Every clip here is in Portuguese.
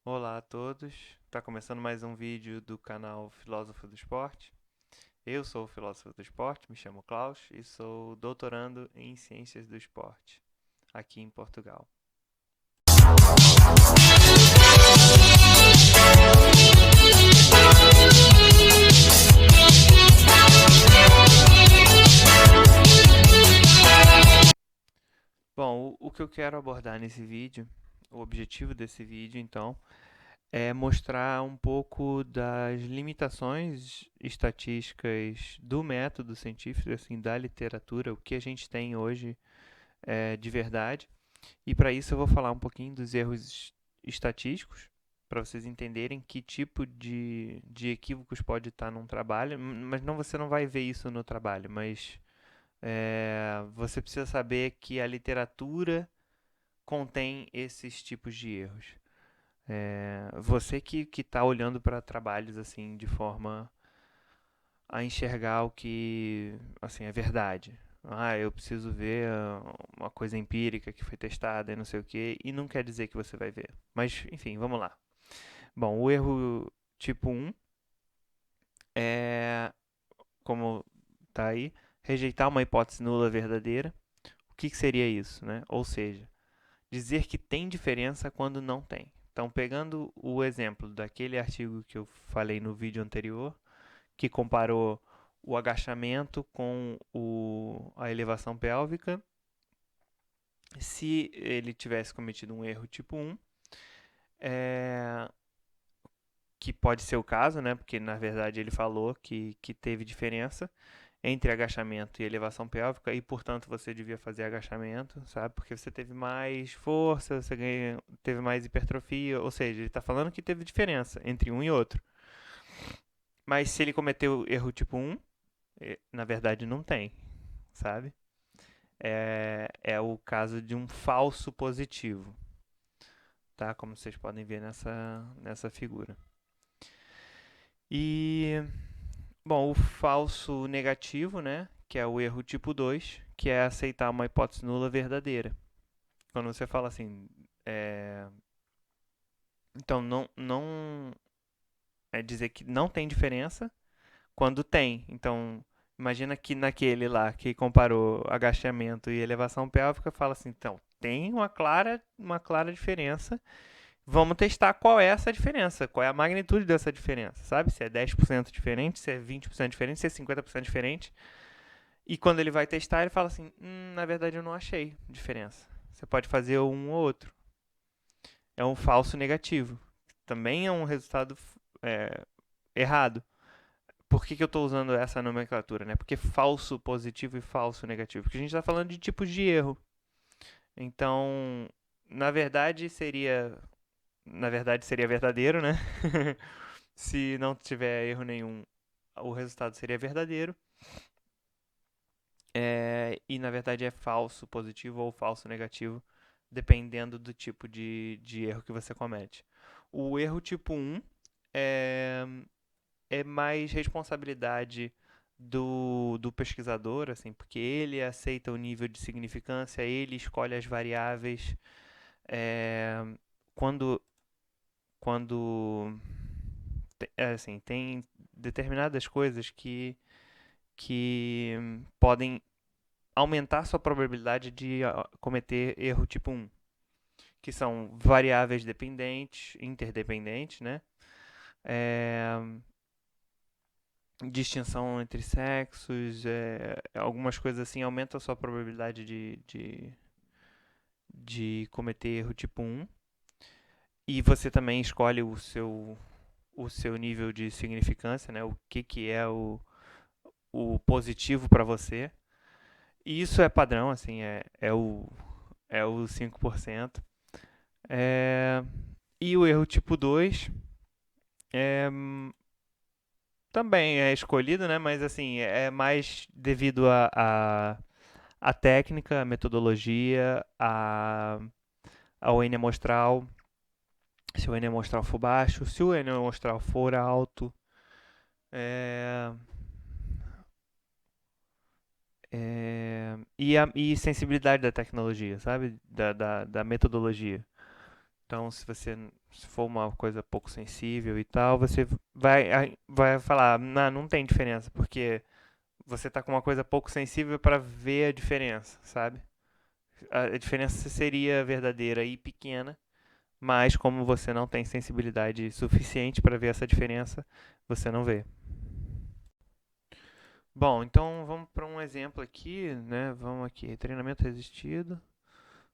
Olá a todos, está começando mais um vídeo do canal Filósofo do Esporte. Eu sou o filósofo do esporte, me chamo Klaus e sou doutorando em Ciências do Esporte, aqui em Portugal. Bom, o que eu quero abordar nesse vídeo, o objetivo desse vídeo, então, é mostrar um pouco das limitações estatísticas do método científico, assim, da literatura, o que a gente tem hoje de verdade. E para isso eu vou falar um pouquinho dos erros estatísticos, para vocês entenderem que tipo de equívocos pode estar num trabalho, mas não, você não vai ver isso no trabalho, mas você precisa saber que a literatura contém esses tipos de erros. Você que está olhando para trabalhos assim de forma a enxergar o que assim é verdade. Ah, eu preciso ver uma coisa empírica que foi testada e não sei o que, e não quer dizer que você vai ver. Mas, enfim, vamos lá. Bom, o erro tipo um é, como tá aí, rejeitar uma hipótese nula verdadeira. O que seria isso, né? Ou seja, dizer que tem diferença quando não tem. Então, pegando o exemplo daquele artigo que eu falei no vídeo anterior, que comparou o agachamento com a elevação pélvica. Se ele tivesse cometido um erro tipo 1, é, que pode ser o caso, né? Porque na verdade ele falou que teve diferença entre agachamento e elevação pélvica e, portanto, você devia fazer agachamento, sabe? Porque você teve mais força, teve mais hipertrofia, ou seja, ele está falando que teve diferença entre um e outro. Mas se ele cometeu erro tipo 1, na verdade não tem, sabe? É o caso de um falso positivo, tá? Como vocês podem ver nessa figura. E, bom, o falso negativo, né? Que é o erro tipo 2, que é aceitar uma hipótese nula verdadeira. Quando você fala assim, é, então não é dizer que não tem diferença quando tem. Então, imagina que naquele lá que comparou agachamento e elevação pélvica, fala assim, então, tem uma clara diferença. Vamos testar qual é essa diferença, qual é a magnitude dessa diferença, sabe? Se é 10% diferente, se é 20% diferente, se é 50% diferente. E quando ele vai testar, ele fala assim: na verdade eu não achei diferença. Você pode fazer um ou outro. É um falso negativo. Também é um resultado é, errado. Por que eu estou usando essa nomenclatura, né? Porque falso positivo e falso negativo. Porque a gente está falando de tipos de erro. Então, na verdade seria, na verdade seria verdadeiro, né? Se não tiver erro nenhum, o resultado seria verdadeiro. E na verdade é falso positivo ou falso negativo, dependendo do tipo de erro que você comete. O erro tipo 1 é, é mais responsabilidade do pesquisador, assim, porque ele aceita o nível de significância, ele escolhe as variáveis. É, quando, quando assim, tem determinadas coisas que podem aumentar sua probabilidade de cometer erro tipo 1, que são variáveis dependentes, interdependentes, né? É, distinção entre sexos, algumas coisas assim aumentam a sua probabilidade de cometer erro tipo 1. E você também escolhe o seu nível de significância, né? O que é o positivo para você. E isso é padrão, assim, é o 5%. É, e o erro tipo 2 é, também é escolhido, né? Mas assim, é mais devido à técnica, à metodologia, ao N amostral. Se o N amostral for baixo, se o N amostral for alto. É, e sensibilidade da tecnologia, sabe? Da metodologia. Então, se for uma coisa pouco sensível e tal, você vai falar, não tem diferença, porque você está com uma coisa pouco sensível para ver a diferença, sabe? A diferença seria verdadeira e pequena, mas como você não tem sensibilidade suficiente para ver essa diferença, você não vê. Bom, então vamos para um exemplo aqui, né? Vamos aqui, treinamento resistido.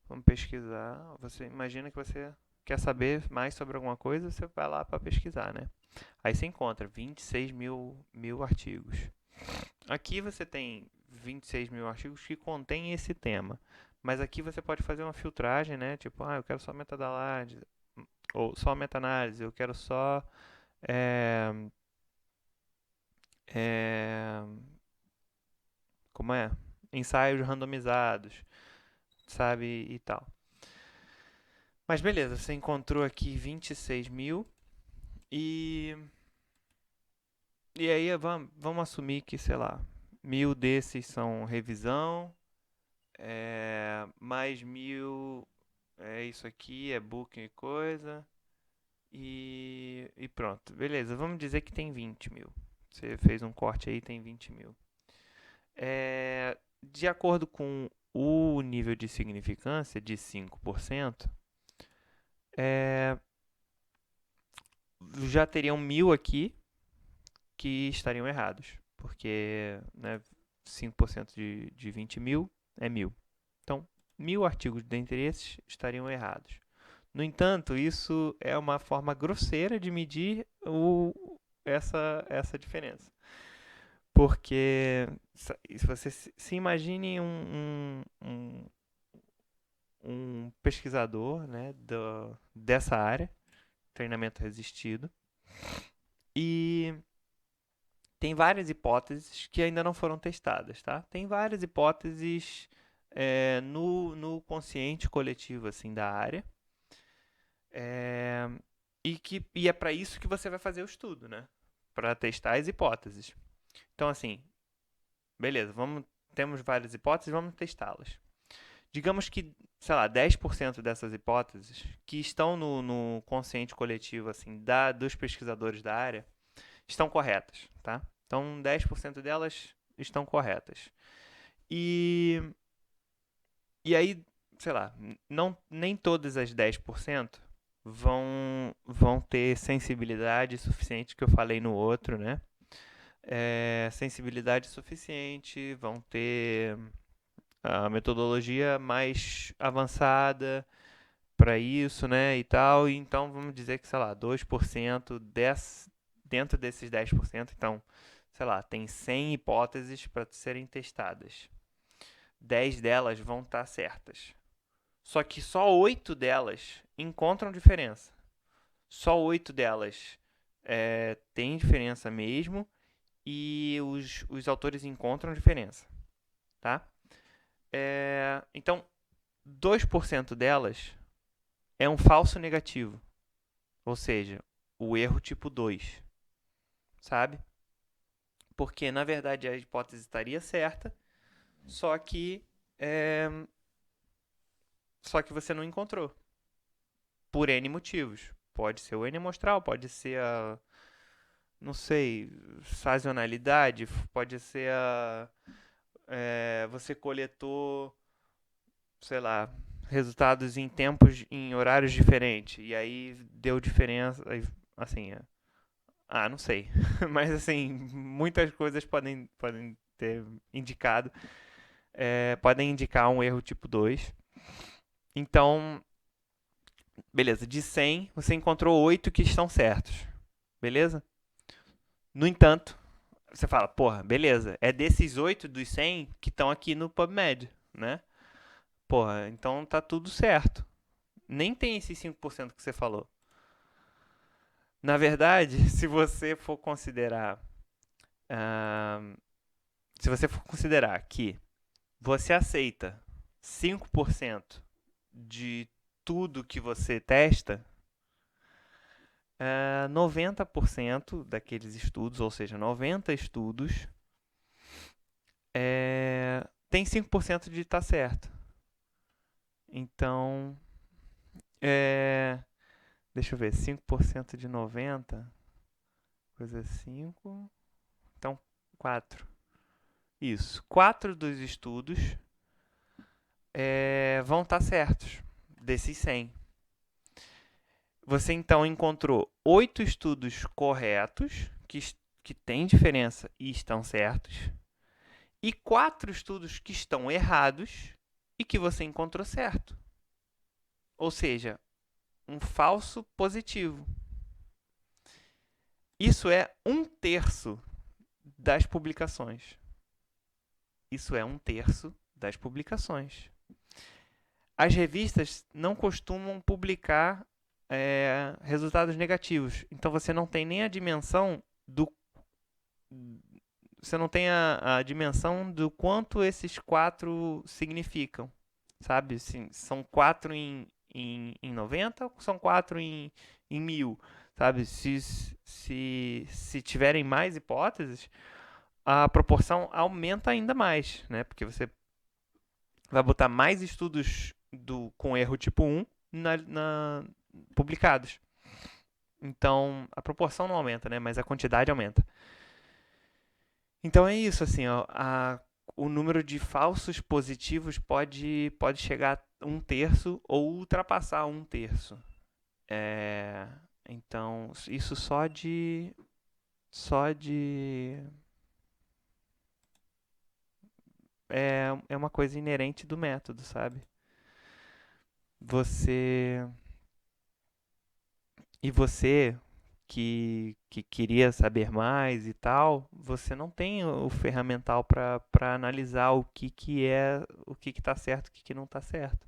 Vamos pesquisar. Você imagina que você quer saber mais sobre alguma coisa, você vai lá para pesquisar, né? Aí você encontra 26 mil artigos. Aqui você tem 26 mil artigos que contêm esse tema. Mas aqui você pode fazer uma filtragem, né? Tipo, eu quero só metadalase, ou só meta-análise, eu quero só é, é, como é? Ensaios randomizados, sabe? E tal. Mas beleza, você encontrou aqui 26 mil e, e aí vamos assumir que, sei lá, 1000 desses são revisão, mais 1000 é isso aqui, é booking e coisa, e pronto. Beleza, vamos dizer que tem 20 mil. Você fez um corte aí, tem 20 mil. De acordo com o nível de significância de 5%, já teriam 1000 aqui que estariam errados, porque, né, 5% de 20 mil é 1000. Então, 1000 artigos de interesse estariam errados. No entanto, isso é uma forma grosseira de medir essa diferença. Porque se você se imagine um pesquisador, né, dessa área, treinamento resistido, e tem várias hipóteses que ainda não foram testadas, tá? Tem várias hipóteses no consciente coletivo assim da área, é, e é para isso que você vai fazer o estudo, né? Para testar as hipóteses. Então, assim, beleza, temos várias hipóteses, vamos testá-las. Digamos que, sei lá, 10% dessas hipóteses que estão no consciente coletivo assim dos pesquisadores da área estão corretas, tá? Então, 10% delas estão corretas. E, e aí, sei lá, nem todas as 10% vão ter sensibilidade suficiente, que eu falei no outro, né? Sensibilidade suficiente, vão ter a metodologia mais avançada para isso, né, e tal. Então, vamos dizer que, sei lá, 2% dentro desses 10%, então, sei lá, tem 100 hipóteses para serem testadas. 10 delas vão estar certas. Só que só 8 delas encontram diferença. Só 8 delas têm diferença mesmo e os autores encontram diferença, tá? Então, 2% delas é um falso negativo, ou seja, o erro tipo 2, sabe? Porque, na verdade, a hipótese estaria certa, só que, é, só que você não encontrou, por N motivos. Pode ser o N amostral, pode ser a, não sei, sazonalidade, pode ser você coletou, sei lá, resultados em horários diferentes, e aí deu diferença, assim, não sei. Mas assim, muitas coisas podem ter indicado, podem indicar um erro tipo 2. Então, beleza, de 100, você encontrou 8 que estão certos. Beleza? No entanto, você fala, porra, beleza, é desses 8 dos 100 que estão aqui no PubMed, né? Porra, então tá tudo certo. Nem tem esses 5% que você falou. Na verdade, se você for considerar. ah, Se você for considerar que você aceita 5% de tudo que você testa, 90% daqueles estudos, ou seja, 90 estudos, tem 5% de estar certo. Então, É, deixa eu ver, 5% de 90, coisa 5. Então, 4. Isso. 4 dos estudos vão estar certos, desses 100. Você então encontrou 8 estudos corretos, que têm diferença e estão certos, e 4 estudos que estão errados e que você encontrou certo. Ou seja, um falso positivo. Isso é 1/3 das publicações. Isso é 1/3 das publicações. As revistas não costumam publicar resultados negativos. Então você não tem nem a dimensão do. Você não tem a dimensão do quanto esses 4 significam. Sabe? Assim, são 4 em 90 ou são 4 em 1000? Sabe? Se tiverem mais hipóteses, a proporção aumenta ainda mais, né? Porque você vai botar mais estudos com erro tipo 1 publicados. Então, a proporção não aumenta, né? Mas a quantidade aumenta. Então é isso, assim, ó, o número de falsos positivos pode chegar a 1/3 ou ultrapassar 1/3. Então, isso é uma coisa inerente do método, sabe? Você que queria saber mais e tal, você não tem o ferramental para analisar o que está certo, o que não está certo.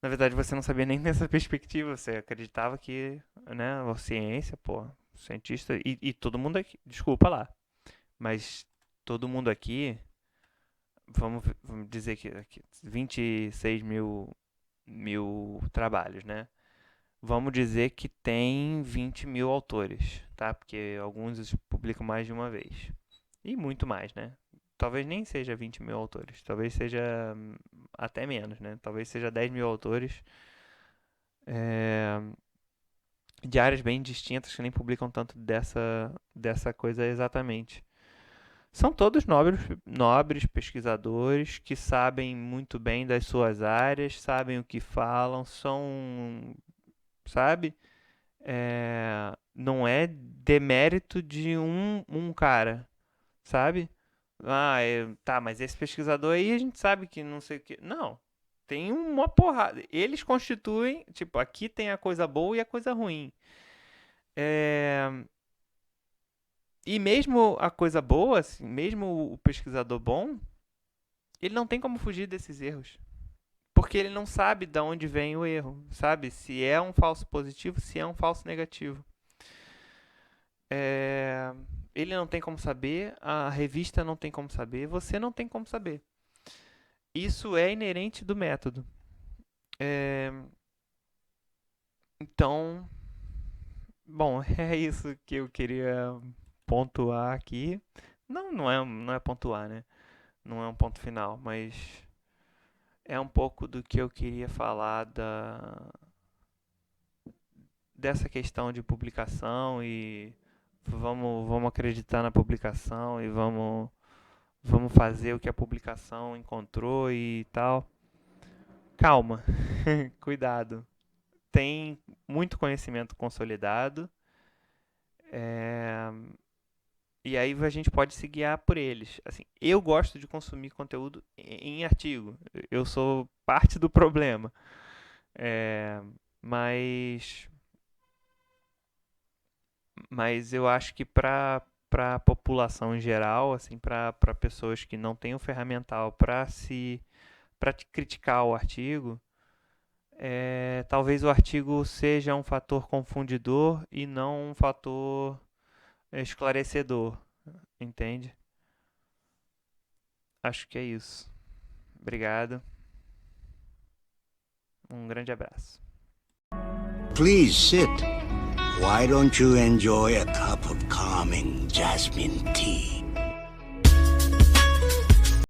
Na verdade, você não sabia nem nessa perspectiva, você acreditava que, né, a ciência, pô, cientista e todo mundo aqui, desculpa lá, mas todo mundo aqui, vamos dizer que 26 mil trabalhos, né? Vamos dizer que tem 20 mil autores, tá? Porque alguns publicam mais de uma vez. E muito mais, né? Talvez nem seja 20 mil autores. Talvez seja até menos, né? Talvez seja 10 mil autores de áreas bem distintas que nem publicam tanto dessa coisa exatamente. São todos nobres pesquisadores que sabem muito bem das suas áreas, sabem o que falam, sabe? Não é demérito de um cara, sabe? Tá, mas esse pesquisador aí a gente sabe que não sei o que. Não, tem uma porrada. Eles constituem, tipo, aqui tem a coisa boa e a coisa ruim. E mesmo a coisa boa, assim, mesmo o pesquisador bom, ele não tem como fugir desses erros. Porque ele não sabe de onde vem o erro, sabe? Se é um falso positivo, se é um falso negativo. Ele não tem como saber, a revista não tem como saber, você não tem como saber. Isso é inerente do método. Então, bom, é isso que eu queria pontuar aqui. Não é pontuar, né? Não é um ponto final, mas é um pouco do que eu queria falar dessa questão de publicação e vamos acreditar na publicação e vamos fazer o que a publicação encontrou e tal. Calma, cuidado. Tem muito conhecimento consolidado. E aí a gente pode se guiar por eles. Assim, eu gosto de consumir conteúdo em artigo. Eu sou parte do problema. Mas eu acho que para a população em geral, assim, para pessoas que não têm o ferramental para criticar o artigo, talvez o artigo seja um fator confundidor e não um fator esclarecedor, entende? Acho que é isso. Obrigado. Um grande abraço. Please sit. Why don't you enjoy a cup of calming jasmine tea?